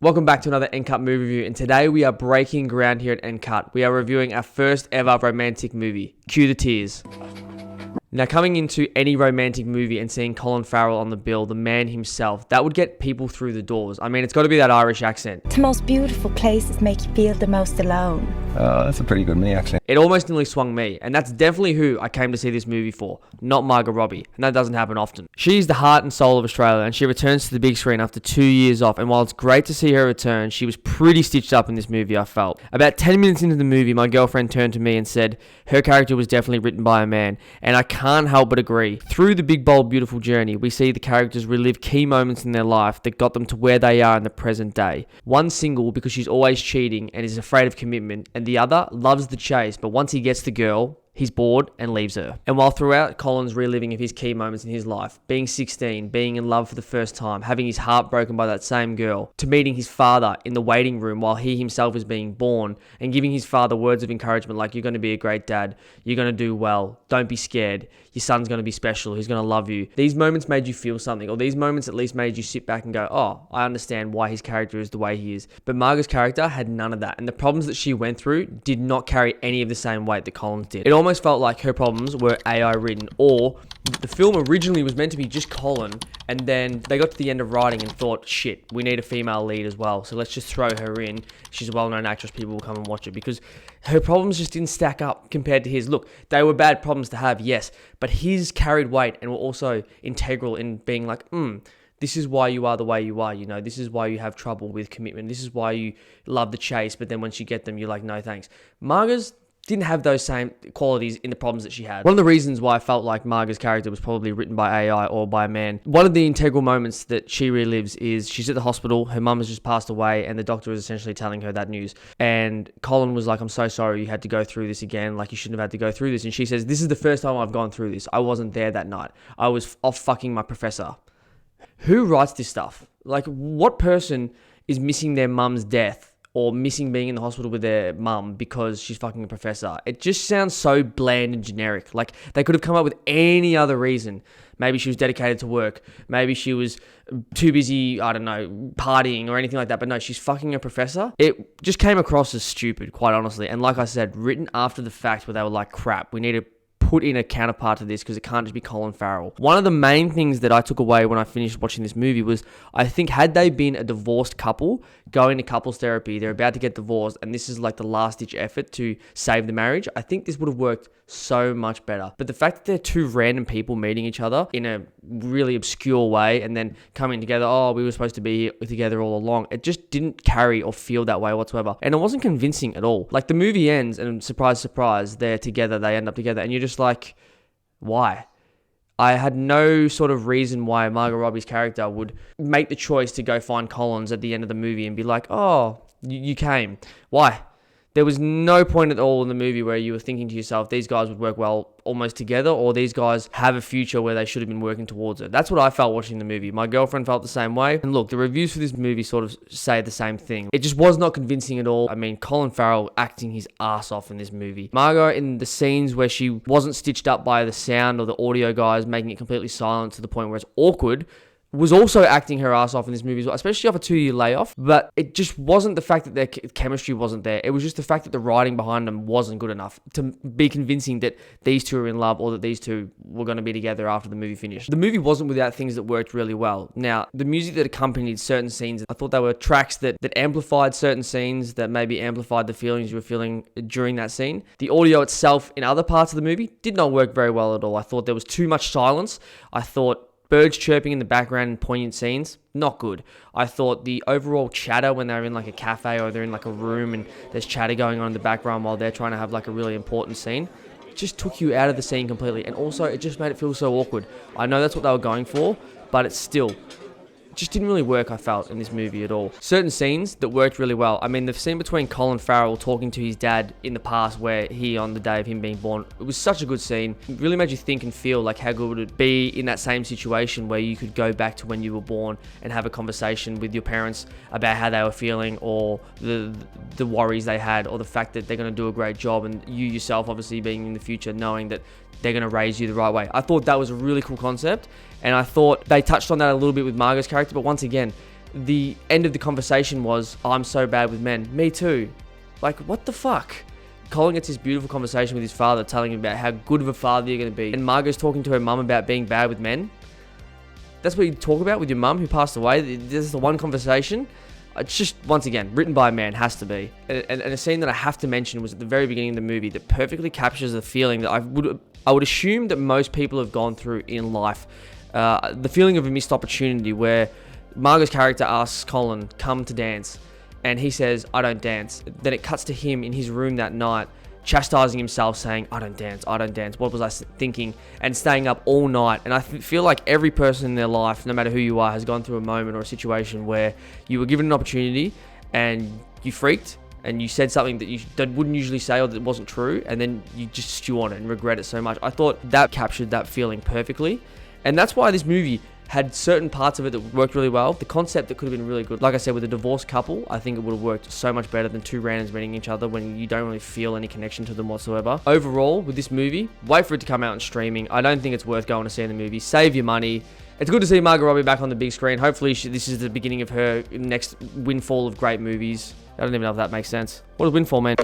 Welcome back to another NCUT movie review, and today we are breaking ground here at NCUT. We are reviewing our first ever romantic movie. Cue the tears. Now, coming into any romantic movie and seeing Colin Farrell on the bill, the man himself, that would get people through the doors. I mean, it's got to be that Irish accent. The most beautiful places make you feel the most alone. That's a pretty good me, actually. It almost nearly swung me, and that's definitely who I came to see this movie for, not Margot Robbie, and that doesn't happen often. She's the heart and soul of Australia, and she returns to the big screen after 2 years off, and while it's great to see her return, she was pretty stitched up in this movie, I felt. About 10 minutes into the movie, my girlfriend turned to me and said her character was definitely written by a man, and I can't help but agree. Through the big, bold, beautiful journey, we see the characters relive key moments in their life that got them to where they are in the present day. One single because she's always cheating and is afraid of commitment, and the other loves the chase, but once he gets the girl, he's bored and leaves her. And while throughout Colin's reliving of his key moments in his life, being 16, being in love for the first time, having his heart broken by that same girl, to meeting his father in the waiting room while he himself is being born, and giving his father words of encouragement like, you're going to be a great dad, you're going to do well, don't be scared, your son's going to be special, he's going to love you. These moments made you feel something, or these moments at least made you sit back and go, oh, I understand why his character is the way he is. But Margot's character had none of that, and the problems that she went through did not carry any of the same weight that Colin's did. It almost felt like her problems were AI written, or the film originally was meant to be just Colin, and then they got to the end of writing and thought, shit, we need a female lead as well, so let's just throw her in. She's a well-known actress, people will come and watch it, because her problems just didn't stack up compared to his. Look, they were bad problems to have, yes, but his carried weight and were also integral in being like, this is why you are the way you are, you know, this is why you have trouble with commitment, this is why you love the chase, but then once you get them, you're like, no thanks. Margot's didn't have those same qualities in the problems that she had. One of the reasons why I felt like Margot's character was probably written by AI or by a man, one of the integral moments that she relives is she's at the hospital, her mum has just passed away, and the doctor is essentially telling her that news. And Colin was like, I'm so sorry you had to go through this again, like you shouldn't have had to go through this. And she says, this is the first time I've gone through this. I wasn't there that night. I was off fucking my professor. Who writes this stuff? Like, what person is missing their mum's death or missing being in the hospital with their mum because she's fucking a professor? It just sounds so bland and generic. Like, they could have come up with any other reason. Maybe she was dedicated to work. Maybe she was too busy, I don't know, partying or anything like that. But no, she's fucking a professor. It just came across as stupid, quite honestly. And like I said, written after the fact where they were like, crap, we need to put in a counterpart to this because it can't just be Colin Farrell. One of the main things that I took away when I finished watching this movie was, I think had they been a divorced couple going to couples therapy, they're about to get divorced, and this is like the last ditch effort to save the marriage, I think this would have worked so much better. But the fact that they're two random people meeting each other in a really obscure way and then coming together, oh, we were supposed to be together all along, it just didn't carry or feel that way whatsoever. And it wasn't convincing at all. Like, the movie ends and surprise, surprise, they're together, they end up together, and you're just like, why? I had no sort of reason why Margot Robbie's character would make the choice to go find Collins at the end of the movie and be like, oh, you came. Why? There was no point at all in the movie where you were thinking to yourself, these guys would work well almost together, or these guys have a future where they should have been working towards it. That's what I felt watching the movie. My girlfriend felt the same way. And look, the reviews for this movie sort of say the same thing. It just was not convincing at all. I mean, Colin Farrell acting his ass off in this movie. Margot, in the scenes where she wasn't stitched up by the sound or the audio guys making it completely silent to the point where it's awkward, was also acting her ass off in this movie as well, especially off a 2-year layoff. But it just wasn't the fact that their chemistry wasn't there. It was just the fact that the writing behind them wasn't good enough to be convincing that these two are in love or that these two were going to be together after the movie finished. The movie wasn't without things that worked really well. Now, the music that accompanied certain scenes, I thought they were tracks that amplified certain scenes, that maybe amplified the feelings you were feeling during that scene. The audio itself in other parts of the movie did not work very well at all. I thought there was too much silence. I thought birds chirping in the background in poignant scenes, not good. I thought the overall chatter when they're in like a cafe or they're in like a room and there's chatter going on in the background while they're trying to have like a really important scene, just took you out of the scene completely. And also, it just made it feel so awkward. I know that's what they were going for, but it's still just didn't really work, I felt, in this movie at all. Certain scenes that worked really well. I mean, the scene between Colin Farrell talking to his dad in the past where he, on the day of him being born, it was such a good scene. It really made you think and feel like how good would it be in that same situation where you could go back to when you were born and have a conversation with your parents about how they were feeling or the worries they had or the fact that they're going to do a great job and you yourself obviously being in the future knowing that they're going to raise you the right way. I thought that was a really cool concept, and I thought they touched on that a little bit with Margot's character, but once again, the end of the conversation was, I'm so bad with men. Me too. Like, what the fuck? Colin gets this beautiful conversation with his father, telling him about how good of a father you're going to be. And Margot's talking to her mum about being bad with men. That's what you talk about with your mum who passed away. This is the one conversation. It's just, once again, written by a man, has to be. And a scene that I have to mention was at the very beginning of the movie that perfectly captures the feeling that I would assume that most people have gone through in life. The feeling of a missed opportunity where Margot's character asks Colin, come to dance. And he says, I don't dance. Then it cuts to him in his room that night, chastising himself, saying, I don't dance. What was I thinking? And staying up all night. And I feel like every person in their life, no matter who you are, has gone through a moment or a situation where you were given an opportunity and you freaked and you said something that you wouldn't usually say or that wasn't true, and then you just stew on it and regret it so much. I thought that captured that feeling perfectly. And that's why this movie had certain parts of it that worked really well. The concept that could have been really good. Like I said, with a divorced couple, I think it would have worked so much better than two randoms meeting each other when you don't really feel any connection to them whatsoever. Overall, with this movie, wait for it to come out on streaming. I don't think it's worth going to see in the movie. Save your money. It's good to see Margot Robbie back on the big screen. Hopefully, this is the beginning of her next windfall of great movies. I don't even know if that makes sense. What does windfall mean?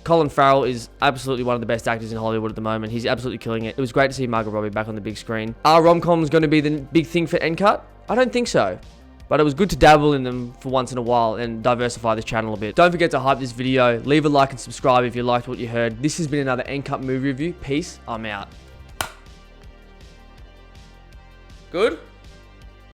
Colin Farrell is absolutely one of the best actors in Hollywood at the moment. He's absolutely killing it. It was great to see Margot Robbie back on the big screen. Are rom-coms going to be the big thing for NCUT? I don't think so. But it was good to dabble in them for once in a while and diversify this channel a bit. Don't forget to hype this video. Leave a like and subscribe if you liked what you heard. This has been another NCUT movie review. Peace. I'm out. Good?